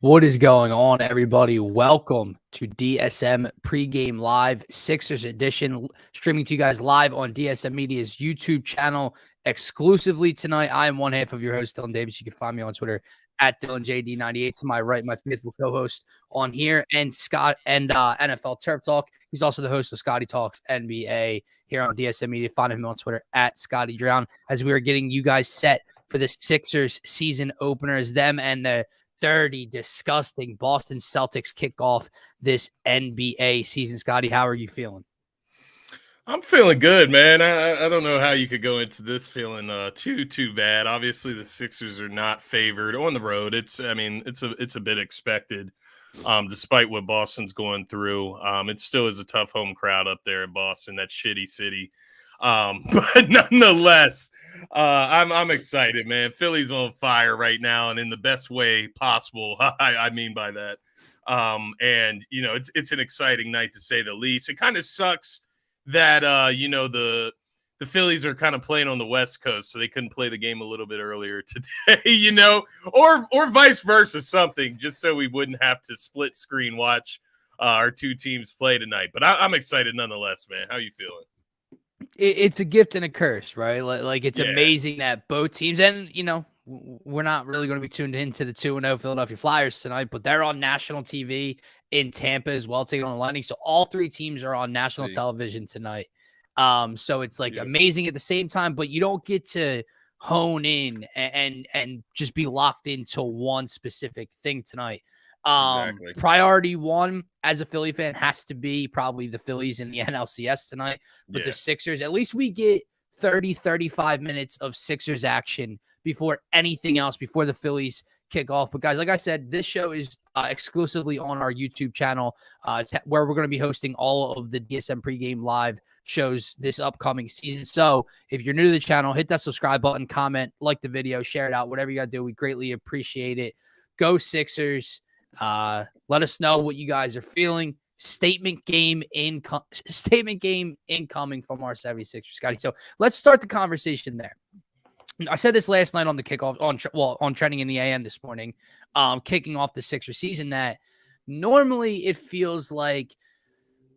What is going on, everybody? Welcome to DSM Pregame Live Sixers edition, streaming to you guys live on DSM Media's YouTube channel exclusively tonight. I am one half of your host, Dylan Davis. You can find me on Twitter at DylanJD98. To my right, my faithful co-host on here, and Scott and NFL Turf Talk. He's also the host of Scotty Talks NBA here on DSM Media. Find him on Twitter at Scotty Drown. As we are getting you guys set for the Sixers season openers, them and the dirty, disgusting Boston Celtics kick off this NBA season. Scotty, how are you feeling? I'm feeling good, man. I don't know how you could go into this feeling too bad. Obviously, the Sixers are not favored on the road. It's a bit expected, despite what Boston's going through. It still is a tough home crowd up there in Boston, that shitty city. But nonetheless, I'm excited, man. Philly's on fire right now, and in the best way possible. I mean by that. And you know, it's an exciting night to say the least. It kind of sucks that the Phillies are kind of playing on the West Coast, so they couldn't play the game a little bit earlier today, or vice versa, something, just so we wouldn't have to split screen watch our two teams play tonight. But I'm excited nonetheless, man. How you feeling? It's a gift and a curse, right? Like it's amazing that both teams, and we're not really going to be tuned into the 2-0 Philadelphia Flyers tonight, but they're on national TV in Tampa as well, taking on the Lightning. So all three teams are on national television tonight. So it's like amazing at the same time, but you don't get to hone in and just be locked into one specific thing tonight. Exactly. Priority one as a Philly fan has to be probably the Phillies in the NLCS tonight, but the Sixers, at least we get 35 minutes of Sixers action before anything else, before the Phillies kick off. But guys, like I said, this show is exclusively on our YouTube channel. It's where we're going to be hosting all of the DSM pregame live shows this upcoming season. So if you're new to the channel, hit that subscribe button, comment, like the video, share it out, whatever you got to do. We greatly appreciate it. Go Sixers. Let us know what you guys are feeling. Statement game incoming from our 76ers, Scotty. So let's start the conversation there. I said this last night on the kickoff on Trending in the AM this morning, kicking off the Sixers season, that normally it feels like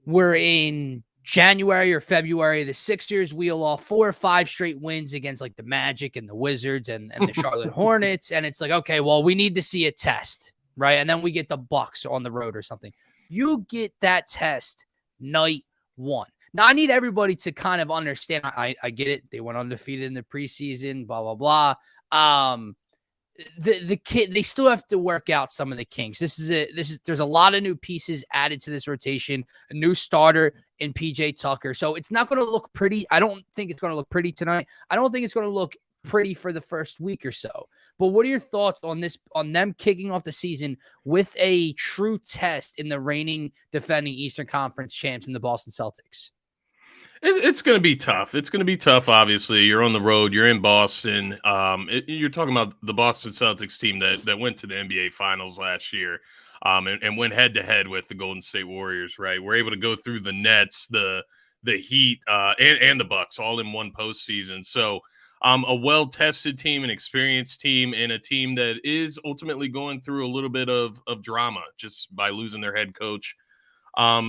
we're in January or February. The Sixers wheel off 4 or 5 straight wins against like the Magic and the Wizards and the Charlotte Hornets. And it's like, okay, well, we need to see a test, right? And then we get the Bucks on the road or something. You get that test night one. Now, I need everybody to kind of understand. I get it. They went undefeated in the preseason, blah, blah, blah. They still have to work out some of the kinks. There's a lot of new pieces added to this rotation, a new starter in PJ Tucker. So it's not going to look pretty. I don't think it's going to look pretty tonight. I don't think it's going to look pretty for the first week or so. But what are your thoughts on them kicking off the season with a true test in the reigning defending Eastern Conference champs in the Boston Celtics? It's going to be tough. It's going to be tough, obviously. You're on the road. You're in Boston. You're talking about the Boston Celtics team that went to the NBA Finals last year and went head-to-head with the Golden State Warriors, right? We're able to go through the Nets, the Heat, and the Bucks all in one postseason. So a well-tested team, an experienced team, and a team that is ultimately going through a little bit of drama just by losing their head coach.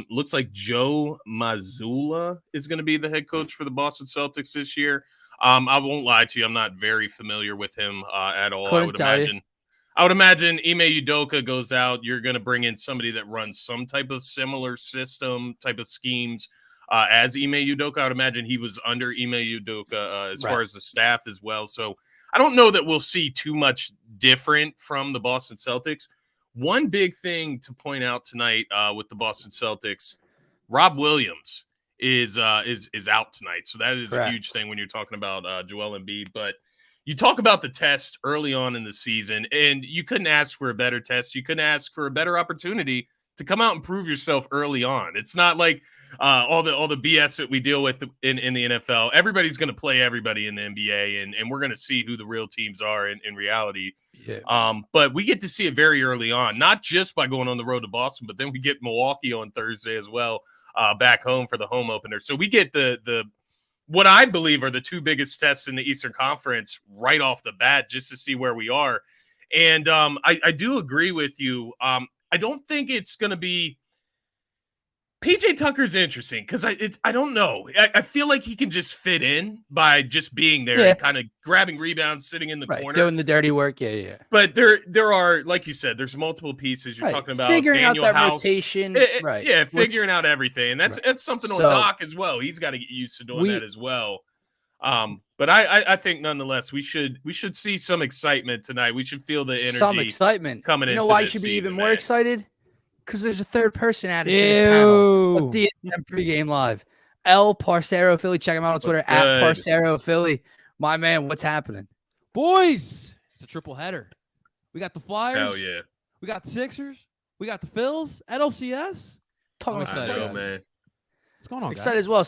Looks like Joe Mazzulla is going to be the head coach for the Boston Celtics this year. I won't lie to you. I'm not very familiar with him at all. I would imagine Ime Udoka goes out. You're going to bring in somebody that runs some type of similar system, type of schemes as Ime Udoka. I would imagine he was under Ime Udoka as far as the staff as well. So I don't know that we'll see too much different from the Boston Celtics. One big thing to point out tonight with the Boston Celtics, Rob Williams is out tonight. So that is a huge thing when you're talking about Joel Embiid. But you talk about the test early on in the season, and you couldn't ask for a better test. You couldn't ask for a better opportunity to come out and prove yourself early on. It's not like all the BS that we deal with in the NFL. Everybody's going to play everybody in the NBA, and we're going to see who the real teams are in reality. Yeah. But we get to see it very early on, not just by going on the road to Boston, but then we get Milwaukee on Thursday as well, back home for the home opener. So we get the what I believe are the two biggest tests in the Eastern Conference right off the bat, just to see where we are. And I do agree with you. I don't think it's going to be. PJ Tucker's interesting because I don't know. I feel like he can just fit in by just being there and kind of grabbing rebounds, sitting in the corner, doing the dirty work. Yeah. But there are, like you said, there's multiple pieces. You're talking about figuring Daniel out that House. rotation, right? Yeah, figuring out everything, and that's something on Doc as well. He's got to get used to doing that as well. But I think nonetheless we should see some excitement tonight. We should feel the energy, some excitement coming into. You know why you should be even more excited? Because there's a third person added to this panel of DSM pregame live. El Parcero Philly. Check him out on Twitter at Parcero Philly. My man, what's happening? Boys, it's a triple header. We got the Flyers. Hell yeah. We got the Sixers. We got the Phils at LCS. Talking excited, man. What's going on, excited guys? as well.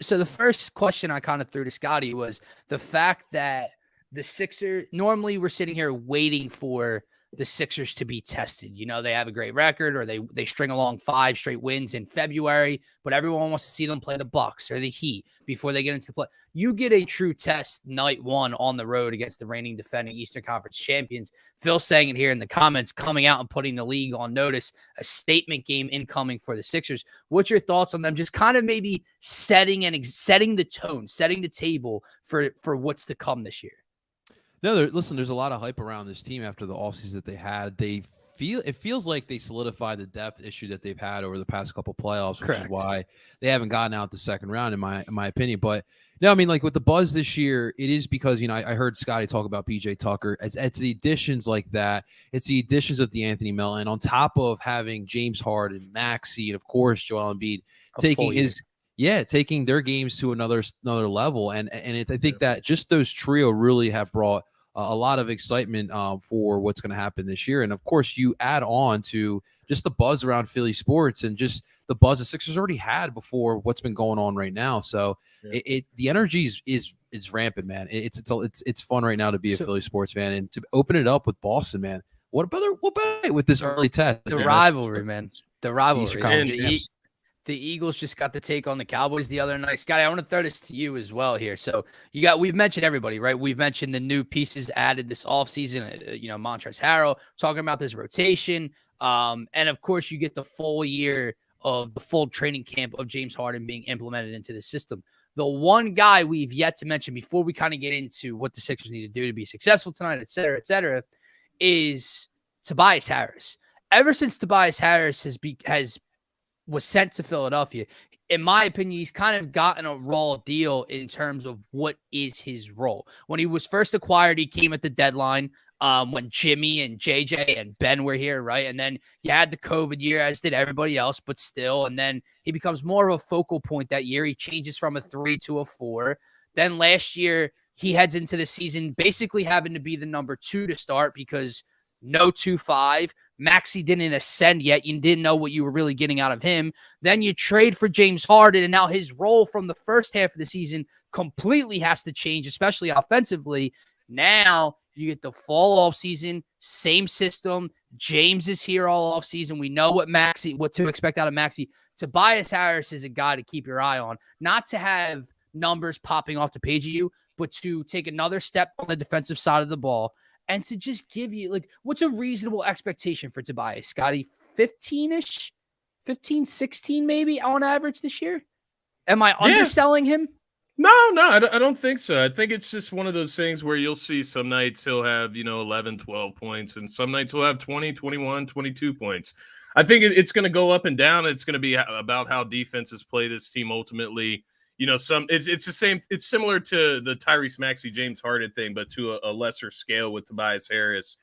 So the first question I kind of threw to Scotty was the fact that the Sixers, normally we're sitting here waiting for the Sixers to be tested. You know, they have a great record, or they string along 5 straight wins in February, but everyone wants to see them play the Bucks or the Heat before they get into the play. You get a true test night 1 on the road against the reigning defending Eastern Conference champions. Phil saying it here in the comments, coming out and putting the league on notice, a statement game incoming for the Sixers. What's your thoughts on them just kind of maybe setting the tone, setting the table for what's to come this year? No, listen, there's a lot of hype around this team after the offseason that they had. It feels like they solidified the depth issue that they've had over the past couple playoffs, which is why they haven't gotten out the second round, in my opinion. But no, I mean, like with the buzz this year, it is because, you know, I heard Scotty talk about PJ Tucker. It's the additions like that. It's the additions of DeAnthony Melton on top of having James Harden, Maxey, and of course Joel Embiid taking their games to another level. And I think that just those trio really have brought a lot of excitement for what's going to happen this year. And of course, you add on to just the buzz around Philly sports and just the buzz the Sixers already had before what's been going on right now. So the energy is rampant, man. It's fun right now to be a Philly sports fan and to open it up with Boston, man. What about with this early test? The rivalry, man. The rivalry. The Eagles just got the take on the Cowboys the other night. Scotty, I want to throw this to you as well here. So we've mentioned everybody, right? We've mentioned the new pieces added this offseason, Montrezl Harrell, talking about this rotation. And of course, you get the full year of the full training camp of James Harden being implemented into the system. The one guy we've yet to mention before we kind of get into what the Sixers need to do to be successful tonight, et cetera, is Tobias Harris. Ever since Tobias Harris was sent to Philadelphia, in my opinion, he's kind of gotten a raw deal in terms of what is his role. When he was first acquired, he came at the deadline when Jimmy and JJ and Ben were here, right? And then you had the COVID year, as did everybody else, but still. And then he becomes more of a focal point that year. He changes from a 3 to a 4. Then last year, he heads into the season basically having to be the number 2 to start because no 2-5. Maxey didn't ascend yet. You didn't know what you were really getting out of him. Then you trade for James Harden, and now his role from the first half of the season completely has to change, especially offensively. Now you get the fall off season, same system. James is here all off season. We know what to expect out of Maxey. Tobias Harris is a guy to keep your eye on, not to have numbers popping off the page of you, but to take another step on the defensive side of the ball. And to just give you, like, what's a reasonable expectation for Tobias, Scotty? 15-ish? 15, 16 maybe on average this year? Am I underselling him? No, I don't think so. I think it's just one of those things where you'll see some nights he'll have, 11, 12 points, and some nights he'll have 20, 21, 22 points. I think it's going to go up and down. It's going to be about how defenses play this team ultimately. It's the same. It's similar to the Tyrese Maxey, James Harden thing, but to a lesser scale with Tobias Harris.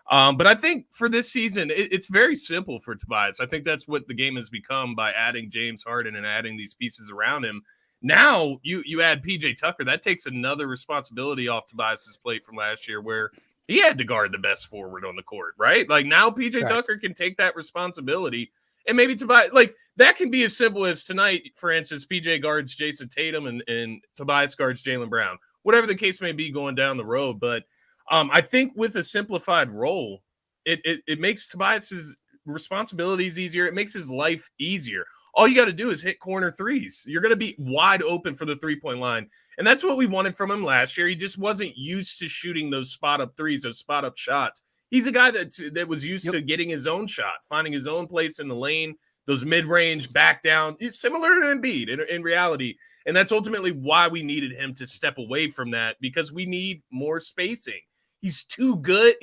But I think for this season, it's very simple for Tobias. I think that's what the game has become by adding James Harden and adding these pieces around him. Now you add PJ Tucker. That takes another responsibility off Tobias's plate from last year where he had to guard the best forward on the court, right? Like now PJ Tucker can take that responsibility. And maybe Tobias, like that can be as simple as tonight, for instance, PJ guards Jason Tatum and Tobias guards Jaylen Brown, whatever the case may be going down the road. But I think with a simplified role, it makes Tobias's responsibilities easier. It makes his life easier. All you got to do is hit corner threes. You're going to be wide open for the 3-point line. And that's what we wanted from him last year. He just wasn't used to shooting those spot up threes, those spot up shots. He's a guy that was used to getting his own shot, finding his own place in the lane, those mid-range back down, similar to Embiid in reality. And that's ultimately why we needed him to step away from that, because we need more spacing. He's too good.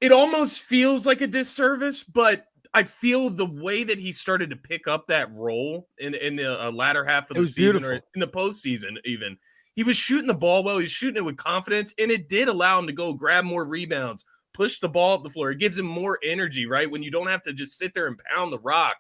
It almost feels like a disservice, but I feel the way that he started to pick up that role in the latter half of the season, or in the postseason even, he was shooting the ball well. He's shooting it with confidence, and it did allow him to go grab more rebounds, push the ball up the floor. It gives him more energy, right, when you don't have to just sit there and pound the rock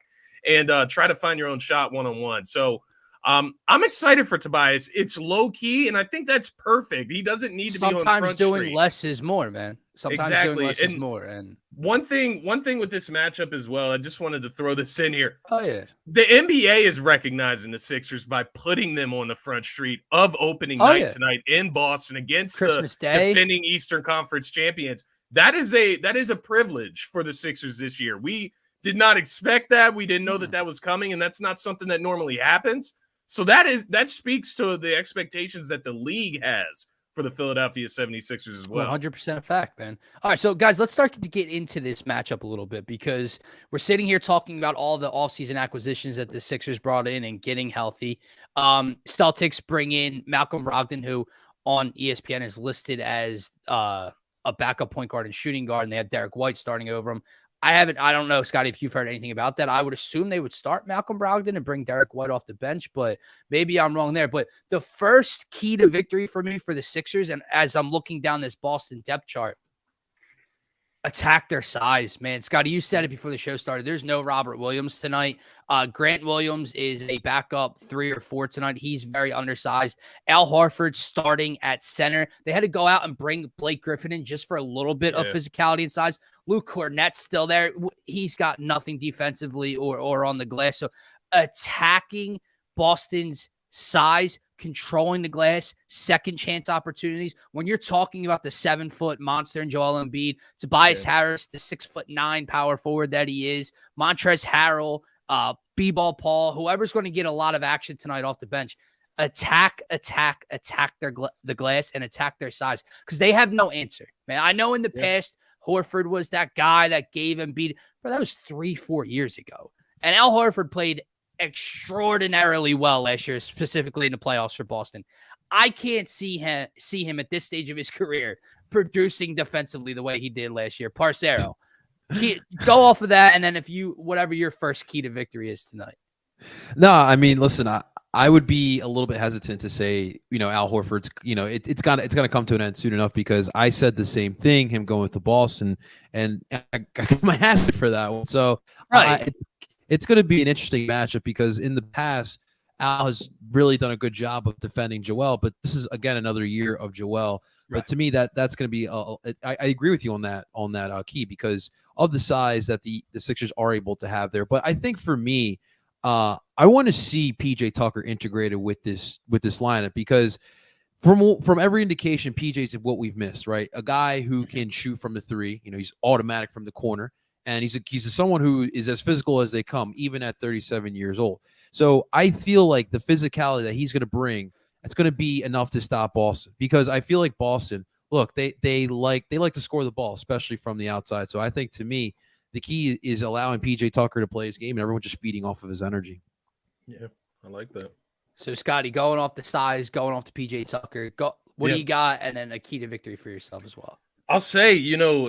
and try to find your own shot one-on-one. So I'm excited for Tobias. It's low-key, and I think that's perfect. He doesn't need to be on Front Street. Sometimes doing less is more, man. Sometimes doing less is more. And one thing with this matchup as well, I just wanted to throw this in here. Oh, yeah. The NBA is recognizing the Sixers by putting them on the Front Street of opening night tonight in Boston against Christmas the Day. defending Eastern Conference champions. That is a privilege for the Sixers this year. We did not expect that. We didn't know that was coming, and that's not something that normally happens. So that speaks to the expectations that the league has for the Philadelphia 76ers as well. 100% a fact, man. All right, so guys, let's start to get into this matchup a little bit, because we're sitting here talking about all the offseason acquisitions that the Sixers brought in and getting healthy. Celtics bring in Malcolm Brogdon, who on ESPN is listed as a backup point guard and shooting guard, and they have Derek White starting over him. I don't know, Scotty, if you've heard anything about that. I would assume they would start Malcolm Brogdon and bring Derek White off the bench, but maybe I'm wrong there. But the first key to victory for me for the Sixers, and as I'm looking down this Boston depth chart, attack their size, man. Scotty, you said it before the show started. There's no Robert Williams tonight. Grant Williams is a backup 3 or 4 tonight. He's very undersized. Al Horford starting at center. They had to go out and bring Blake Griffin in just for a little bit of physicality and size. Luke Cornett's still there. He's got nothing defensively or on the glass. So attacking Boston's size, controlling the glass, second chance opportunities. When you're talking about the 7-foot monster in Joel Embiid, Tobias Harris, the 6'9" power forward that he is, Montrezl Harrell, B-Ball Paul, whoever's going to get a lot of action tonight off the bench, attack the glass and attack their size, because they have no answer, man. I know in the past, Horford was that guy that gave Embiid, but that was 3-4 years ago. And Al Horford played extraordinarily well last year, specifically in the playoffs for Boston. I can't see him at this stage of his career producing defensively the way he did last year. Parcero, go off of that, and then whatever your first key to victory is tonight. No, I mean, listen, I would be a little bit hesitant to say, Al Horford's, it's gonna come to an end soon enough, because I said the same thing, him going to Boston, and I got my ass for that one. So it's going to be an interesting matchup, because in the past, Al has really done a good job of defending Joel, but this is again another year of Joel. Right. But to me, that's going to be I agree with you on that key, because of the size that the Sixers are able to have there. But I think for me, I want to see PJ Tucker integrated with this lineup, because from every indication, PJ's what we've missed, right? A guy who can shoot from the 3, he's automatic from the corner. And he's someone who is as physical as they come, even at 37 years old. So I feel like the physicality that he's going to bring, it's going to be enough to stop Boston, because I feel like Boston, look, they like to score the ball, especially from the outside. So I think, to me, the key is allowing PJ Tucker to play his game and everyone just feeding off of his energy. Yeah, I like that. So Scotty, going off the size, going off to PJ Tucker, what do you got? And then a key to victory for yourself as well. I'll say,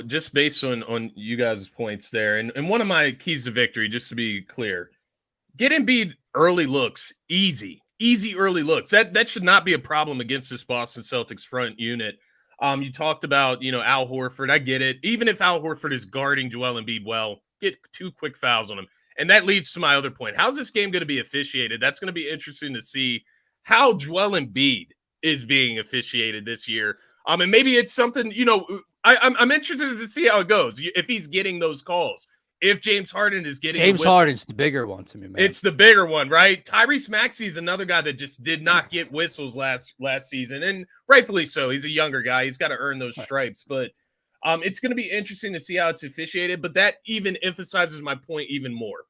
just based on you guys' points there, and one of my keys to victory, just to be clear, get Embiid early looks, easy early looks. That should not be a problem against this Boston Celtics front unit. You talked about, Al Horford. I get it. Even if Al Horford is guarding Joel Embiid well, get 2 quick fouls on him. And that leads to my other point. How's this game going to be officiated? That's going to be interesting to see how Joel Embiid is being officiated this year. And maybe it's something, I'm interested to see how it goes. If he's getting those calls, if James Harden is getting James Harden's the bigger one to me, man. It's the bigger one, right? Tyrese Maxey is another guy that just did not get whistles last season, and rightfully so. He's a younger guy. He's got to earn those stripes. But it's going to be interesting to see how it's officiated. But that even emphasizes my point even more.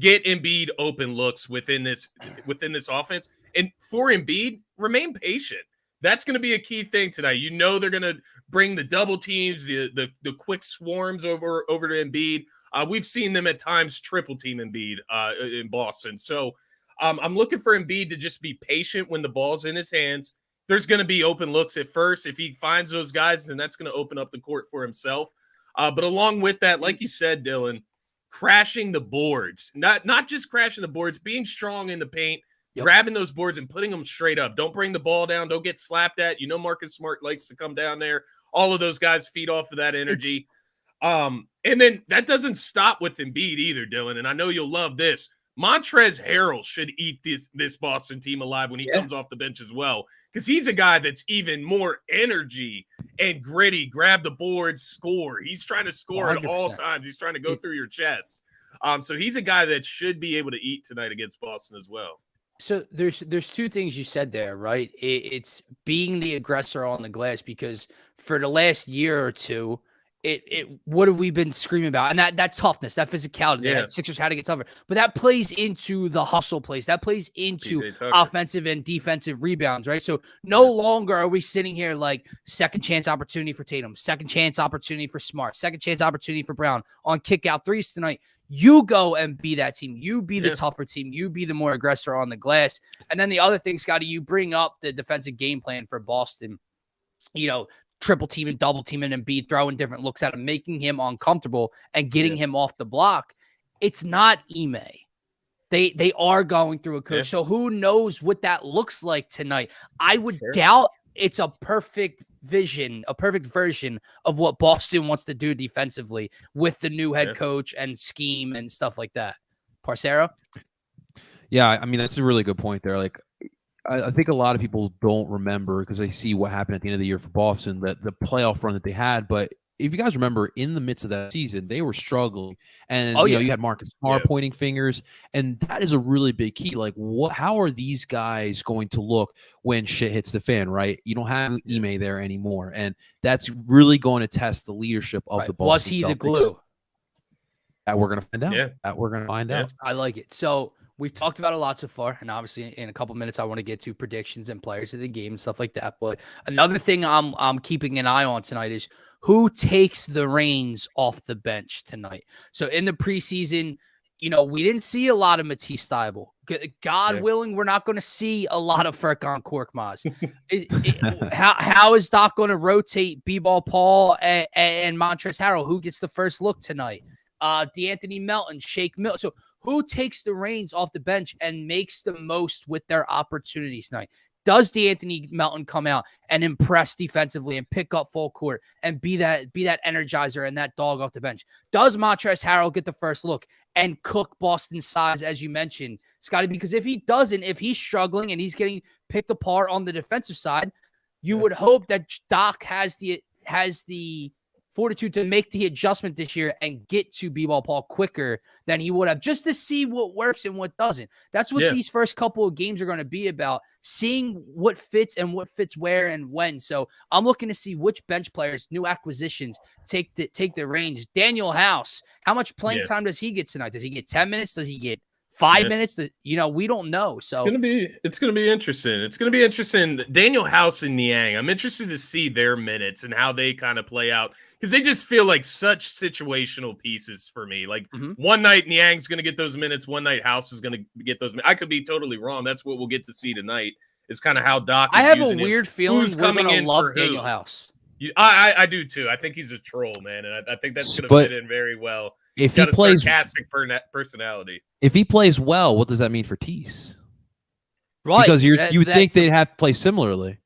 Get Embiid open looks within this offense, and for Embiid, remain patient. That's going to be a key thing tonight. You know they're going to bring the double teams, the quick swarms over to Embiid. We've seen them at times triple team Embiid in Boston. So I'm looking for Embiid to just be patient when the ball's in his hands. There's going to be open looks at first. If he finds those guys, then that's going to open up the court for himself. But along with that, like you said, Dylan, crashing the boards, not just crashing the boards, being strong in the paint, grabbing those boards and putting them straight up. Don't bring the ball down. Don't get slapped at. You know Marcus Smart likes to come down there. All of those guys feed off of that energy. And then that doesn't stop with Embiid either, Dylan. And I know you'll love this. Montrezl Harrell should eat this Boston team alive when he comes off the bench as well, because he's a guy that's even more energy and gritty. Grab the board, score. He's trying to score 100%. At all times. He's trying to go through your chest. So he's a guy that should be able to eat tonight against Boston as well. So there's two things you said there, right? It's being the aggressor on the glass, because for the last year or two, what have we been screaming about? And that toughness, that physicality, that Sixers had to get tougher. But that plays into the hustle plays. That plays into offensive and defensive rebounds, right? So no longer are we sitting here like second chance opportunity for Tatum, second chance opportunity for Smart, second chance opportunity for Brown on kick out threes tonight. You go and be that team. You be the tougher team. You be the more aggressor on the glass. And then the other thing, Scotty, you bring up the defensive game plan for Boston. You know, triple team and double team and Embiid, throwing different looks at him, making him uncomfortable and getting him off the block. It's not Ime. They are going through a coach. So who knows what that looks like tonight? I would doubt it's a perfect version of what Boston wants to do defensively with the new head coach and scheme and stuff like that. Parcero? Yeah, I mean, that's a really good point there. Like, I think a lot of people don't remember, because they see what happened at the end of the year for Boston, that the playoff run that they had. But if you guys remember, in the midst of that season, they were struggling, and you had Marcus Smart pointing fingers, and that is a really big key. Like, how are these guys going to look when shit hits the fan? Right? You don't have Ime there anymore, and that's really going to test the leadership of the Boston Was he Celtics. the glue? That we're going to find out. That we're going to find out. I like it. So we've talked about a lot so far, and obviously in a couple minutes I want to get to predictions and players of the game and stuff like that. But another thing I'm keeping an eye on tonight is who takes the reins off the bench tonight. So in the preseason, we didn't see a lot of Matisse Thybulle. God willing, we're not going to see a lot of Furkan Korkmaz. How is Doc going to rotate B-Ball Paul and Montrezl Harrell? Who gets the first look tonight? DeAnthony Melton, Shake Milton. So who takes the reins off the bench and makes the most with their opportunities tonight? Does DeAnthony Melton come out and impress defensively and pick up full court and be that energizer and that dog off the bench? Does Montrezl Harrell get the first look and cook Boston's size, as you mentioned, Scotty? Because if he doesn't, if he's struggling and he's getting picked apart on the defensive side, you would hope that Doc has the fortitude to make the adjustment this year and get to B-Ball Paul quicker than he would have, just to see what works and what doesn't. That's what these first couple of games are going to be about, seeing what fits and what fits where and when. So I'm looking to see which bench players, new acquisitions, take the reins. Daniel House, how much playing time does he get tonight? Does he get 10 minutes? Does he get 5 minutes? We don't know. So it's gonna be interesting. It's gonna be interesting. Daniel House and Niang, I'm interested to see their minutes and how they kind of play out, because they just feel like such situational pieces for me. Like one night Niang's gonna get those minutes, one night House is gonna get those minutes. I could be totally wrong. That's what we'll get to see tonight. Is kind of how Doc. I have a weird feeling who's coming in. Love Daniel House. I do too. I think he's a troll, man, and I think that's gonna fit in very well. If he plays sarcastic personality, if he plays well, what does that mean for Tease? Right, because you would think they'd have to play similarly.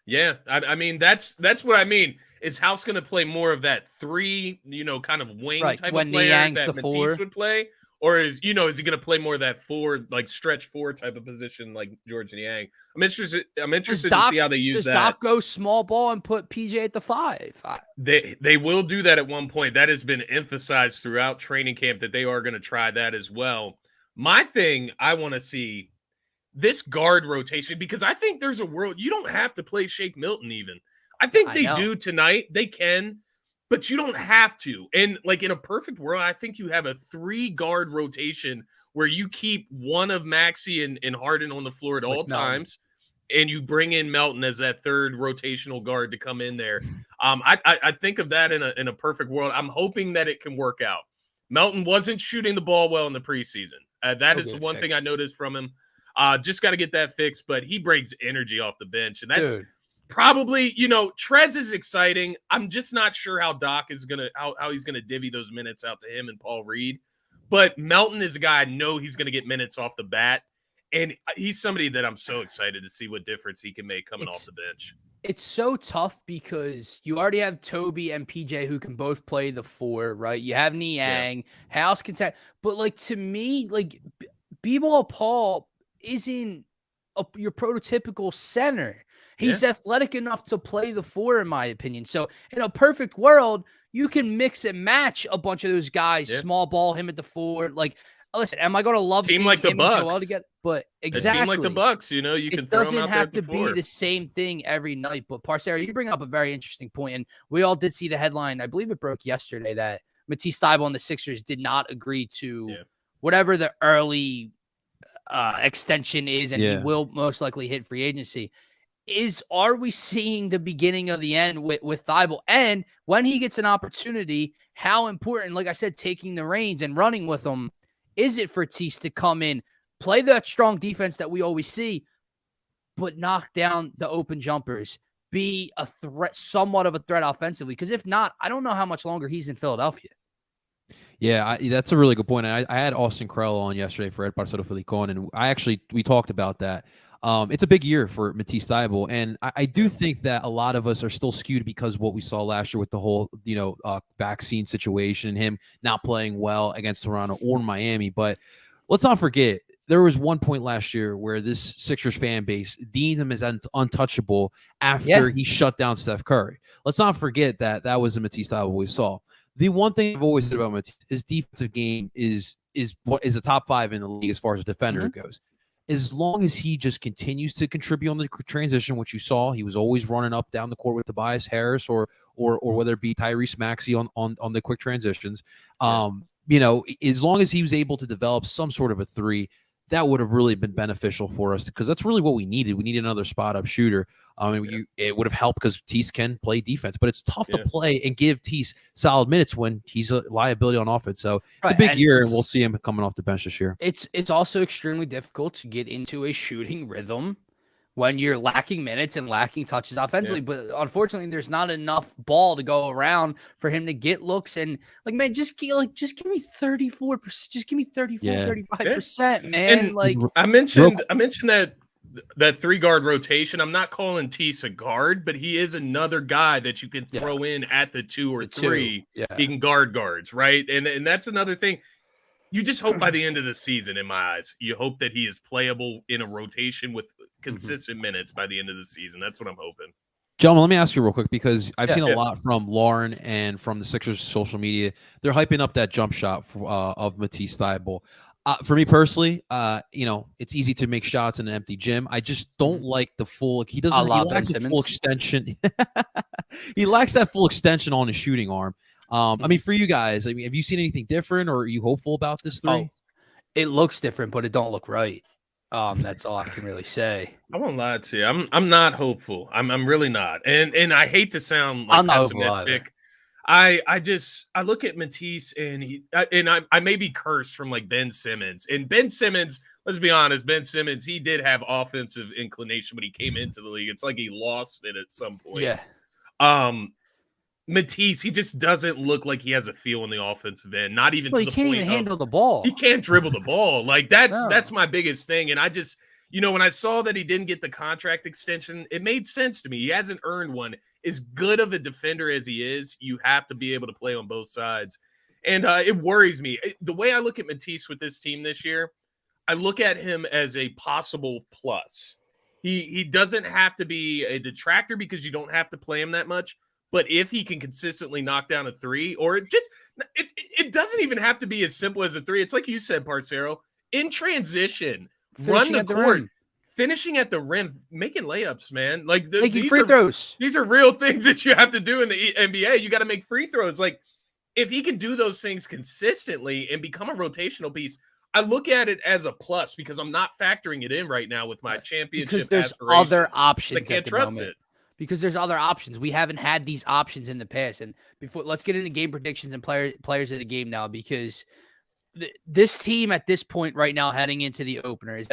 Yeah, I mean that's what I mean. Is House going to play more of that 3, kind of wing type of player that Matisse would play, or is he going to play more of that 4, like stretch 4 type of position like George Niang? I'm interested to see how they use that. Does Doc go small ball and put PJ at the 5? They will do that at one point. That has been emphasized throughout training camp that they are going to try that as well. My thing, I want to see this guard rotation, because I think there's a world you don't have to play Shake Milton even. I think they do tonight. They can, but you don't have to. And like in a perfect world, I think you have a 3-guard rotation where you keep one of Maxey and Harden on the floor at all times. and you bring in Melton as that third rotational guard to come in there. I think of that in a perfect world. I'm hoping that it can work out. Melton wasn't shooting the ball well in the preseason. That is the one thing I noticed from him. Just got to get that fixed, but he brings energy off the bench, and that's probably, Trez is exciting. I'm just not sure how Doc is how he's gonna divvy those minutes out to him and Paul Reed. But Melton is a guy I know he's gonna get minutes off the bat, and he's somebody that I'm so excited to see what difference he can make coming off the bench. It's so tough because you already have Toby and PJ who can both play the 4, right? You have Niang, House can but to me, B-Ball Paul isn't your prototypical center. He's athletic enough to play the 4, in my opinion. So in a perfect world, you can mix and match a bunch of those guys, small ball him at the 4. Listen, am I going to love team seeing like the him Bucks and Joel together? But exactly, a team like the Bucks, you can throw them out there. It doesn't have to be the same thing every night. But Parcero, you bring up a very interesting point, and we all did see the headline. I believe it broke yesterday that Matisse Thybulle and the Sixers did not agree to whatever the early extension is, and he will most likely hit free agency. Are we seeing the beginning of the end with Thybulle? And when he gets an opportunity, how important, like I said, taking the reins and running with him, is it for Tease to come in, play that strong defense that we always see, but knock down the open jumpers, be a threat, somewhat of a threat offensively? Because if not, I don't know how much longer he's in Philadelphia. Yeah, that's a really good point. I had Austin Krell on yesterday for Ed Parcero Filicon, and we talked about that. It's a big year for Matisse Thybulle, and I do think that a lot of us are still skewed because of what we saw last year with the whole, vaccine situation and him not playing well against Toronto or Miami. But let's not forget, there was one point last year where this Sixers fan base deemed him as untouchable after he shut down Steph Curry. Let's not forget that was the Matisse Thybulle we saw. The one thing I've always said about Matisse, his defensive game is a top 5 in the league as far as a defender goes. As long as he just continues to contribute on the transition, which you saw, he was always running up down the court with Tobias Harris or whether it be Tyrese Maxey on the quick transitions. As long as he was able to develop some sort of a 3, that would have really been beneficial for us, because that's really what we needed. We needed another spot-up shooter. It would have helped because Tease can play defense, but it's tough to play and give Tease solid minutes when he's a liability on offense. So it's a big year, and we'll see him coming off the bench this year. It's also extremely difficult to get into a shooting rhythm when you're lacking minutes and lacking touches offensively. But unfortunately, there's not enough ball to go around for him to get looks. And just give me 34%. Just give me 35%, man. And I mentioned that 3-guard rotation. I'm not calling Tease a guard, but he is another guy that you can throw in at the 2 or 3. He can guard guards, right? And that's another thing. You just hope by the end of the season, in my eyes, you hope that he is playable in a rotation with consistent minutes by the end of the season. That's what I'm hoping. Gentlemen, let me ask you real quick, because I've seen a lot from Lauren and from the Sixers social media. They're hyping up that jump shot of Matisse Thybulle. For me personally, it's easy to make shots in an empty gym. I just don't like the full. He lacks the full extension. He lacks that full extension on his shooting arm. For you guys, have you seen anything different, or are you hopeful about this 3? Oh, it looks different, but it don't look right. That's all I can really say. I won't lie to you. I'm not hopeful. I'm really not. And I hate to sound like pessimistic. I look at Matisse, and I may be cursed from Ben Simmons. And Ben Simmons, let's be honest, Ben Simmons, he did have offensive inclination when he came into the league. It's like he lost it at some point. Yeah. Matisse, he just doesn't look like he has a feel in the offensive end. Not even to the point. He can't even handle the ball. He can't dribble the ball. That's my biggest thing. And I just, when I saw that he didn't get the contract extension, it made sense to me. He hasn't earned one. As good of a defender as he is, you have to be able to play on both sides. And it worries me. The way I look at Matisse with this team this year, I look at him as a possible plus. He doesn't have to be a detractor because you don't have to play him that much. But if he can consistently knock down a 3, or it doesn't even have to be as simple as a 3. It's like you said, Parcero, in transition, run the court, finishing at the rim, making layups, man. Making free throws. These are real things that you have to do in the NBA. You got to make free throws. If he can do those things consistently and become a rotational piece, I look at it as a plus because I'm not factoring it in right now with my championship because there's aspirations. other options. I can't trust it. Because there's other options. We haven't had these options in the past. And before, let's get into game predictions and players of the game now, because this team at this point right now, heading into the opener, is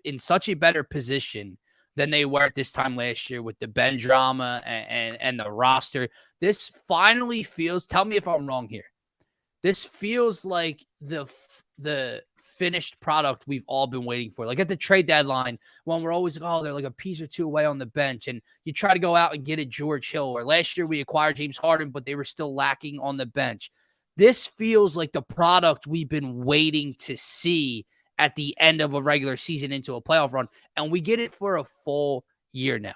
in such a better position than they were at this time last year with the Ben drama and the roster. This finally feels, tell me if I'm wrong here, this feels like the finished product we've all been waiting for. Like at the trade deadline, when we're always like, oh, they're like a piece or two away on the bench, and you try to go out and get a George Hill. Or last year we acquired James Harden, but they were still lacking on the bench. This feels like the product we've been waiting to see at the end of a regular season into a playoff run, and we get it for a full year now.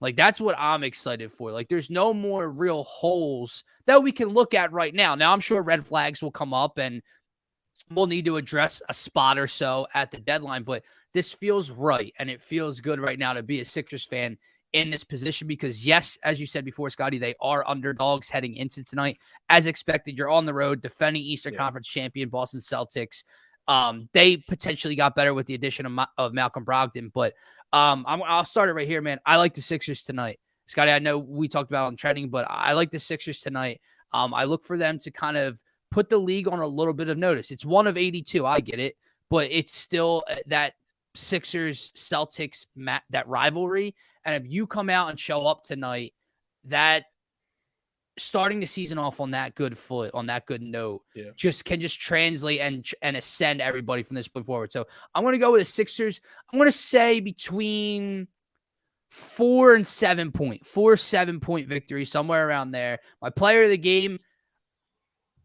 Like, that's what I'm excited for. Like, there's no more real holes that we can look at right now. Now, I'm sure red flags will come up, and we'll need to address a spot or so at the deadline, but this feels right, and it feels good right now to be a Sixers fan in this position because, yes, as you said before, Scotty, they are underdogs heading into tonight. As expected, you're on the road defending Eastern Conference champion Boston Celtics. They potentially got better with the addition of Malcolm Brogdon, but I'll start it right here, man. I like the Sixers tonight. Scotty, I know we talked about on trending, but I like the Sixers tonight. I look for them to kind of put the league on a little bit of notice. It's one of 82. I get it, but it's still that Sixers-Celtics that rivalry. And if you come out and show up tonight, that starting the season off on that good foot, on that good note, can translate and ascend everybody from this point forward. So I'm going to go with the Sixers. I'm going to say between 4 and 7 point victory, somewhere around there. My player of the game,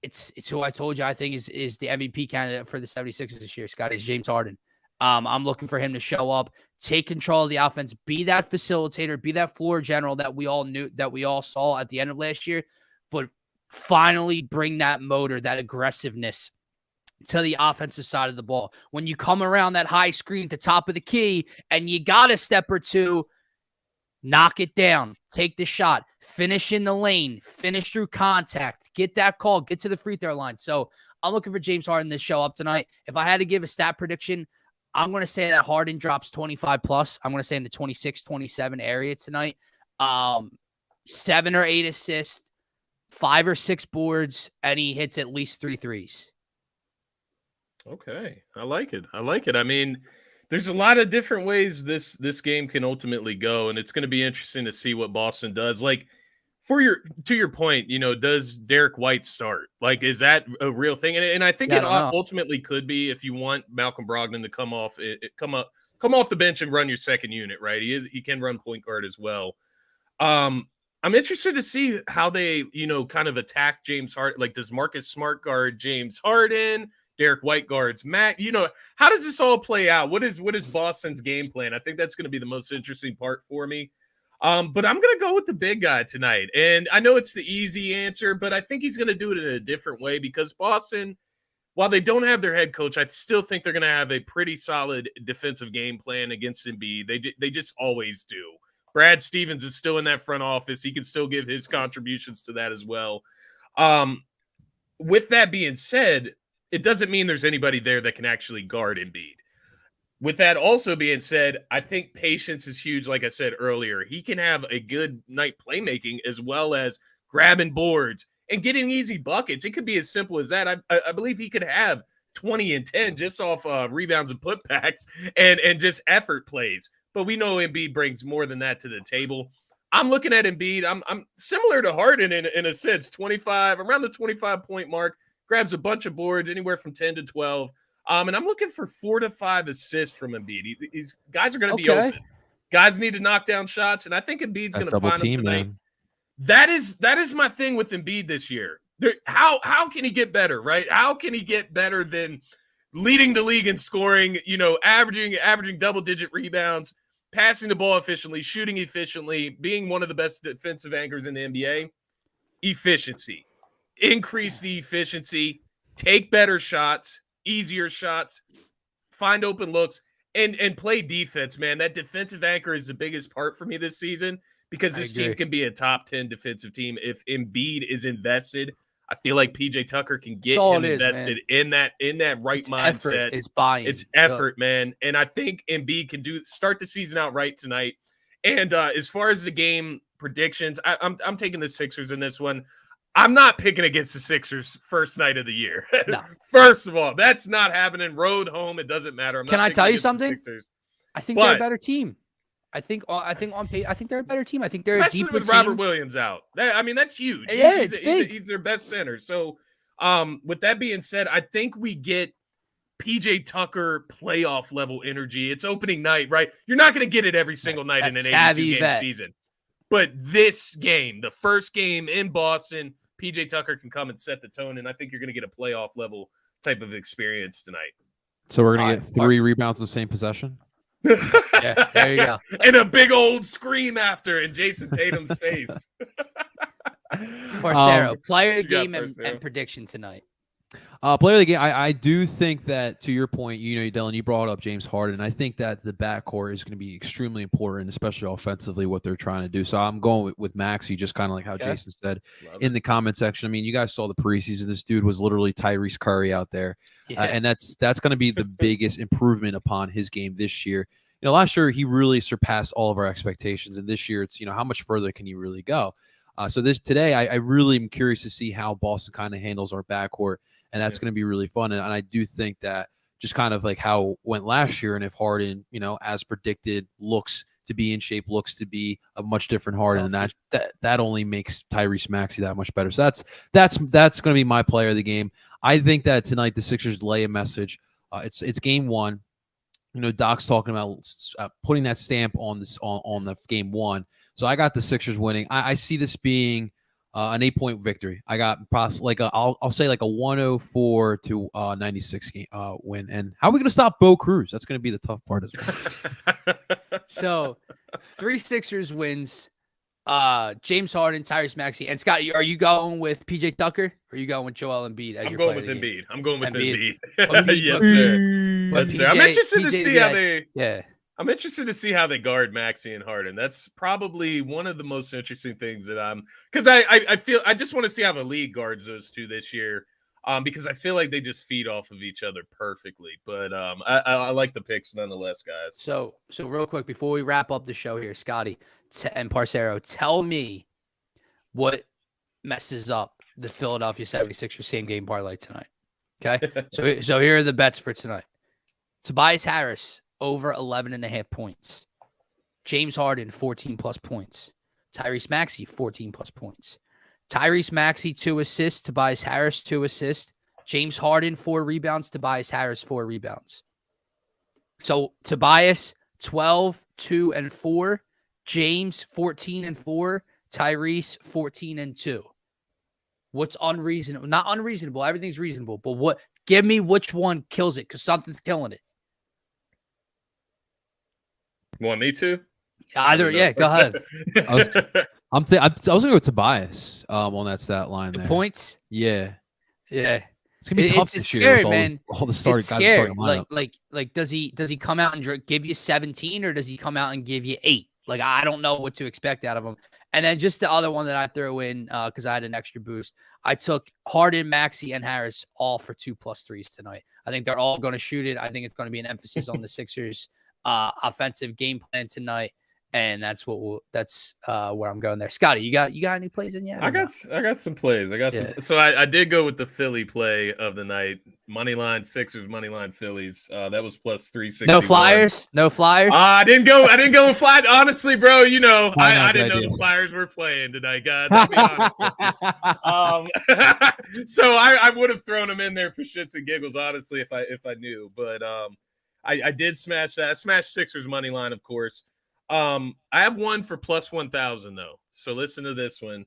it's who I told you I think is the MVP candidate for the 76ers this year. Scott, is James Harden. I'm looking for him to show up, take control of the offense, be that facilitator, be that floor general that we all saw at the end of last year, but finally bring that motor, that aggressiveness to the offensive side of the ball. When you come around that high screen to top of the key and you got a step or two, knock it down, take the shot, finish in the lane, finish through contact, get that call, get to the free throw line. So I'm looking for James Harden to show up tonight. If I had to give a stat prediction, I'm going to say that Harden drops 25 plus. I'm going to say in the 26, 27 area tonight. 7 or 8 assists, 5 or 6 boards, and he hits at least 3 threes. Okay. I like it. I mean, there's a lot of different ways this game can ultimately go, and it's going to be interesting to see what Boston does. Like, to your point, does Derek White start? Like, is that a real thing? And I think it ultimately could be if you want Malcolm Brogdon to come off the bench and run your second unit, right? He can run point guard as well. I'm interested to see how they, kind of attack James Harden. Like, does Marcus Smart guard James Harden? Derek White guards Matt? How does this all play out? What is Boston's game plan? I think that's going to be the most interesting part for me. But I'm going to go with the big guy tonight. And I know it's the easy answer, but I think he's going to do it in a different way because Boston, while they don't have their head coach, I still think they're going to have a pretty solid defensive game plan against Embiid. They just always do. Brad Stevens is still in that front office. He can still give his contributions to that as well. With that being said, it doesn't mean there's anybody there that can actually guard Embiid. With that also being said, I think patience is huge. Like I said earlier, he can have a good night playmaking as well as grabbing boards and getting easy buckets. It could be as simple as that. I believe he could have 20 and 10 just off rebounds and putbacks and just effort plays. But we know Embiid brings more than that to the table. I'm looking at Embiid. I'm similar to Harden in a sense, around the 25-point mark, grabs a bunch of boards, anywhere from 10 to 12. And I'm looking for 4 to 5 assists from Embiid. These guys are going to be open. Guys need to knock down shots, and I think Embiid's going to find them tonight. Man. That is my thing with Embiid this year. How can he get better, right? How can he get better than leading the league in scoring, averaging double-digit rebounds, passing the ball efficiently, shooting efficiently, being one of the best defensive anchors in the NBA? Efficiency. Increase the efficiency, take better shots, easier shots, find open looks, and play defense, man. That defensive anchor is the biggest part for me this season because this team can be a top 10 defensive team if Embiid is invested. I feel like PJ Tucker can get all him it is, invested in that right it's mindset. Effort. It's buying. It's effort, man. And I think Embiid can start the season out right tonight. And as far as the game predictions, I'm taking the Sixers in this one. I'm not picking against the Sixers first night of the year. No. First of all, that's not happening. Road, home, it doesn't matter. Can I tell you something? I think they're a better team. I think they're a better team. I think they're especially a deeper with Robert team. Williams out. That's huge. Yeah, it's big. He's their best center. So, with that being said, I think we get PJ Tucker playoff level energy. It's opening night, right? You're not going to get it every single night in an 82-game season. But this game, the first game in Boston, PJ Tucker can come and set the tone, and I think you're going to get a playoff level type of experience tonight. So we're going to get 3 rebounds in the same possession? Yeah, there you go. And a big old scream after in Jason Tatum's face. Parcero, player of the game and prediction tonight. Player of the game, I do think that, to your point, Dylan, you brought up James Harden. I think that the backcourt is going to be extremely important, especially offensively, what they're trying to do. So I'm going with Maxey, just kind of like how Jason said in the comment section. I mean, you guys saw the preseason. This dude was literally Tyrese Curry out there. And that's going to be the biggest improvement upon his game this year. Last year, he really surpassed all of our expectations. And this year, it's, how much further can he really go? So today, I really am curious to see how Boston kind of handles our backcourt. And that's going to be really fun. And I do think that just kind of like how it went last year, and if Harden, as predicted, looks to be in shape, looks to be a much different Harden, and that only makes Tyrese Maxey that much better. So that's going to be my player of the game. I think that tonight the Sixers lay a message. It's game one. Doc's talking about putting that stamp on the game one. So I got the Sixers winning. I see this being an 8-point victory. I got I'll say like a 104-96 game win. And how are we going to stop Bo Cruz? That's going to be the tough part as well. So 3 Sixers wins. James Harden, Tyrese Maxey, and Scott. Are you going with PJ Tucker? Or are you going with Joel Embiid as your player of the game? I'm going with Embiid. Embiid. Yes, sir. Yes, sir. I'm interested to see how they. Yeah. I'm interested to see how they guard Maxey and Harden. That's probably one of the most interesting things that because I feel I just want to see how the league guards those two this year, because I feel like they just feed off of each other perfectly. But I like the picks nonetheless, guys. So real quick before we wrap up the show here, Scotty and Parcero, tell me what messes up the Philadelphia 76ers same game parlay tonight. Okay, so here are the bets for tonight: Tobias Harris over 11.5 points. James Harden, 14+ points. Tyrese Maxey, 14+ points. Tyrese Maxey, 2 assists. Tobias Harris, 2 assists. James Harden, 4 rebounds. Tobias Harris, 4 rebounds. So Tobias, 12, 2, and 4. James, 14 and 4. Tyrese, 14 and 2. What's unreasonable? Not unreasonable. Everything's reasonable. But give me which one kills it, because something's killing it. You want me to? Either, yeah, go ahead. I was going to go Tobias on that stat line there. Points? Yeah. Yeah. It's going to be tough this year. Scary, man. All the starting guys starting lineup. Like, does he come out and give you 17, or does he come out and give you 8? Like, I don't know what to expect out of him. And then just the other one that I threw in, because I had an extra boost, I took Harden, Maxey, and Harris all for 2+ threes tonight. I think they're all going to shoot it. I think it's going to be an emphasis on the Sixers' offensive game plan tonight, and that's where I'm going there. Scotty, you got any plays in yet? I got some plays. Some. So I did go with the Philly play of the night. Moneyline Sixers, moneyline Phillies. That was plus 360. No Flyers. I didn't go with Flyers. Honestly, bro, I didn't know the Flyers were playing tonight, guys. I'll be honest with you. So I would have thrown them in there for shits and giggles, honestly, if I knew. But I did smash that. I smashed Sixers money line, of course. I have one for plus 1,000 though. So listen to this one.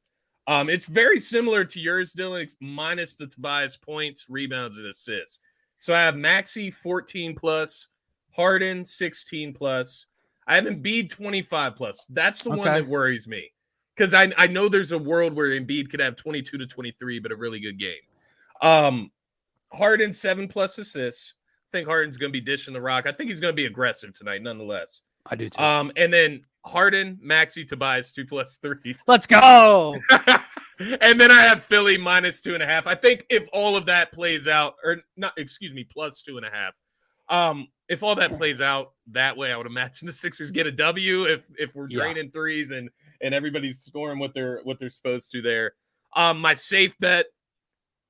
It's very similar to yours, Dylan, minus the Tobias points, rebounds, and assists. So I have Maxey 14+, Harden 16+. I have Embiid 25+. That's the one that worries me, because I know there's a world where Embiid could have 22 to 23, but a really good game. Harden 7+ assists. I think Harden's going to be dishing the rock. I think he's going to be aggressive tonight, nonetheless. I do too. And then Harden, Maxey, Tobias 2+3. Let's go. And then I have Philly -2.5. I think if all of that plays out, or not, excuse me, +2.5. If all that plays out that way, I would imagine the Sixers get a W if we're draining threes and everybody's scoring what they're supposed to there. My safe bet,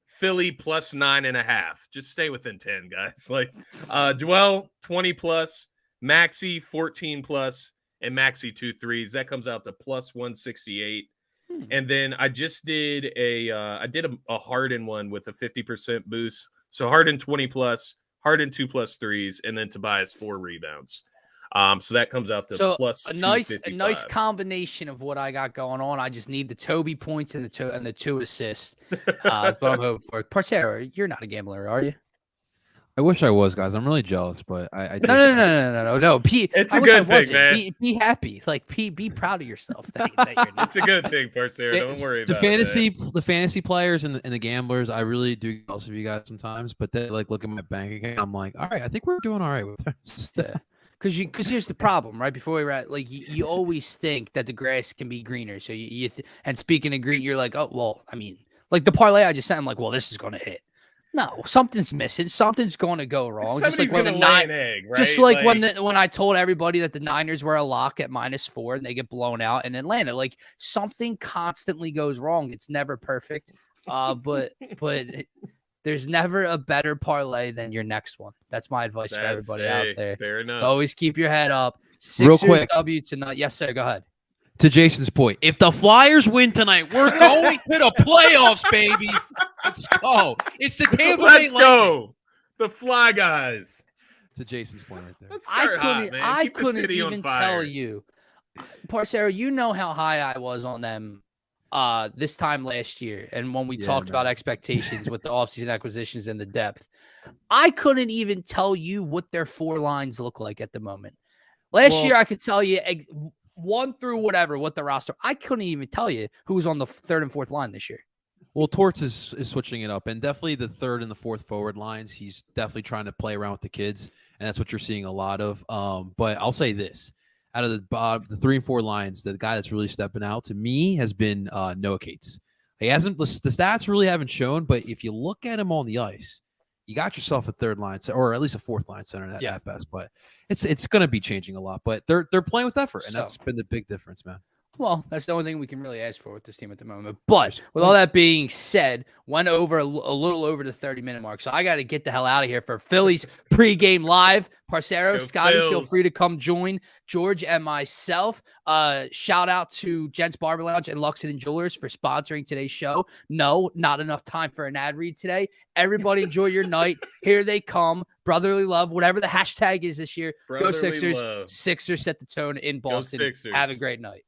Philly +9.5. Just stay within 10, guys. Like Joel 20+, Maxey 14+, and Maxey 2 threes. That comes out to +168. And then I just did a Harden one with a 50% boost. So Harden 20+, Harden 2+ threes, and then Tobias 4 rebounds. So that comes out to plus a nice combination of what I got going on. I just need the Toby points and the 2 assists. That's what I'm hoping for. Parcero, you're not a gambler, are you? I wish I was, guys. I'm really jealous, but I no. It's a good thing, man. Be happy. Like, be proud of yourself. That you're not. It's a good thing, Parcero. Don't worry about the fantasy players and the gamblers. I really do jealous of you guys sometimes, but they like look at my bank account. I'm like, all right, I think we're doing all right with this. Yeah. Because here's the problem, right? Before we wrap, like you always think that the grass can be greener. So and speaking of green, you're like, oh well, I mean, like the parlay I just said, I'm like, well, this is going to hit. No, something's missing. Something's going to go wrong. Somebody's going to lay an egg, right? Just like when I told everybody that the Niners were a lock at -4 and they get blown out in Atlanta. Like something constantly goes wrong. It's never perfect, but there's never a better parlay than your next one. That's my advice for everybody out there. Fair enough. So always keep your head up. Sixers real quick. W tonight. Yes, sir. Go ahead. To Jason's point, if the Flyers win tonight, we're going to the playoffs, baby. Let's go. It's the Tampa Bay Lightning. Let's go. The Fly Guys. To Jason's point right there. Let's start hot, man. I Keep the couldn't city even on fire. tell you. Parcero, you know how high I was on them this time last year. And when we talked about expectations with the offseason acquisitions and the depth, I couldn't even tell you what their 4 lines look like at the moment. Last year, I could tell you 1 through whatever, what the roster. I couldn't even tell you who was on the 3rd and 4th line this year. Well, Torts is switching it up, and definitely the 3rd and the 4th forward lines. He's definitely trying to play around with the kids, and that's what you're seeing a lot of. But I'll say this: out of the 3 and 4 lines, the guy that's really stepping out to me has been Noah Cates. He hasn't. The stats really haven't shown, but if you look at him on the ice, you got yourself a 3rd line, or at least a 4th line center at best. But it's going to be changing a lot. But they're playing with effort, and that's been the big difference, man. Well, that's the only thing we can really ask for with this team at the moment. But with all that being said, went over a little over the 30-minute mark. So I got to get the hell out of here for Phillies pregame live. Parcero, Scotty, feel free to come join George and myself. Shout out to Gents Barber Lounge and Luxon Jewelers for sponsoring today's show. No, not enough time for an ad read today. Everybody enjoy your night. Here they come. Brotherly love, whatever the hashtag is this year. Go Sixers. Love. Sixers set the tone in Boston. Have a great night.